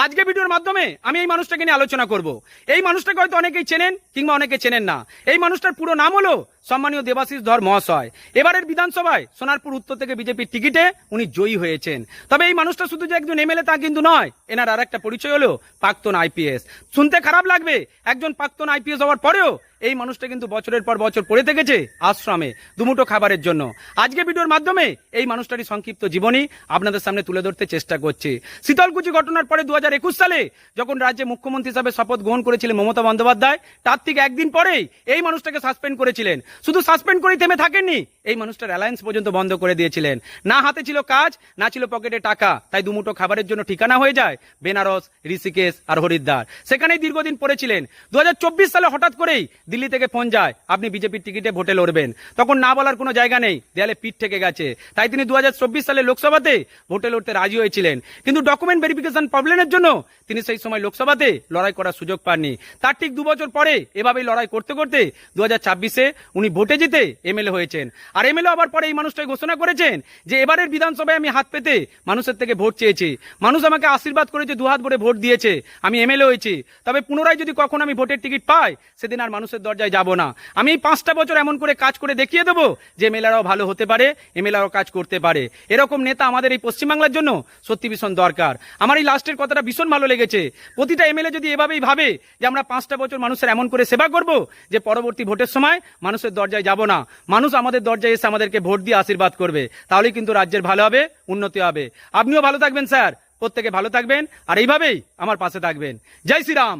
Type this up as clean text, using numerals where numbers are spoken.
আজকে ভিডিওর মাধ্যমে আমি এই মানুষটাকে নিয়ে আলোচনা করব। এই মানুষটাকে হয়তো অনেকেই চেনেন কিংবা অনেকে চেনেন না। এই মানুষটার পুরো নাম হলো সম্মানীয় দেবাশিস ধর মহাশয়। এবারের বিধানসভায় সোনারপুর উত্তর থেকে বিজেপির টিকিটে উনি জয়ী হয়েছেন। তবে এই মানুষটা শুধু যে একজন এমএলএ তা কিন্তু নয়, এনার আর একটা পরিচয় হলো প্রাক্তন আইপিএস। শুনতে খারাপ লাগবে, একজন প্রাক্তন আইপিএস হওয়ার পরেও এই মানুষটা কিন্তু বছরের পর বছর পড়ে থেকেছে আশ্রমে দুমুঠো খাবারের জন্য। আজকে ভিডিওর মাধ্যমে এই মানুষটারই সংক্ষিপ্ত জীবনী আপনাদের সামনে তুলে ধরতে চেষ্টা করছি। শীতলকুচি ঘটনার পরে 2021 সালে যখন রাজ্যে মুখ্যমন্ত্রী হিসাবে শপথ গ্রহণ করেছিলেন মমতা বন্দ্যোপাধ্যায়, তার থেকে একদিন পরেই এই মানুষটাকে সাসপেন্ড করেছিলেন। শুধু সাসপেন্ড করেই থেমে থাকেননি, এই মানুষটার অ্যালায়েন্স পর্যন্ত বন্ধ করে দিয়েছিলেন। না হাতে ছিল কাজ, না ছিল পকেটে টাকা, তাই দুমুঠো খাবারের জন্য ঠিকানা হয়ে যায় বেনারস, ঋষিকেশ আর হরিদ্বার। সেখানেই দীর্ঘদিন পড়েছিলেন। 2024 সালে হঠাৎ করেই দিল্লি থেকে ফোন যায়, আপনি বিজেপির টিকিটে ভোটে লড়বেন। তখন না বলার কোনো জায়গা নেই, দেয়ালে পিঠ থেকে গেছে। তাই তিনি 2024 সালে লোকসভাতে ভোটে লড়তে রাজি হয়েছিলেন, কিন্তু ডকুমেন্ট ভেরিফিকেশন প্রবলেমের জন্য তিনি সেই সময় লোকসভাতে লড়াই করার সুযোগ পাননি। তার ঠিক 2 বছর পরে এভাবেই লড়াই করতে করতে 2026-এ উনি ভোটে জিতে এমএলএ হয়েছেন। আর এমএলএ হবার পরে এই মানুষটাই ঘোষণা করেছেন যে এবারের বিধানসভায় আমি হাত পেতে মানুষের থেকে ভোট চেয়েছি, মানুষ আমাকে আশীর্বাদ করেছে, দুহাত ভরে ভোট দিয়েছে, আমি এমএলএ হয়েছি। তবে পুনরায় যদি কখন আমি ভোটের টিকিট পাই, সেদিন আর মানুষের দরজায় যাব না। আমি এই 5টা বছর এমন করে কাজ করে দেখিয়ে দেবো যে এমএলএরাও ভালো হতে পারে, এমএলএরাও কাজ করতে পারে। এরকম নেতা আমাদের এই পশ্চিমবাংলার জন্য সত্যি ভীষণ দরকার। আমার এই লাস্টের কথাটা ভীষণ ভালো লেগেছে। প্রতিটা এমএলএ যদি এভাবেই ভাবে যে আমরা 5টা বছর মানুষের এমন করে সেবা করব যে পরবর্তী ভোটের সময় মানুষের দরজায় যাব না, মানুষ আমাদের দরজায় এসে আমাদেরকে ভোট দিয়ে আশীর্বাদ করবে, তাহলেই কিন্তু রাজ্যের ভালো হবে, উন্নতি হবে। আপনিও ভালো থাকবেন স্যার, প্রত্যেকে ভালো থাকবেন, আর এইভাবেই আমার পাশে থাকবেন। জয় শ্রীরাম।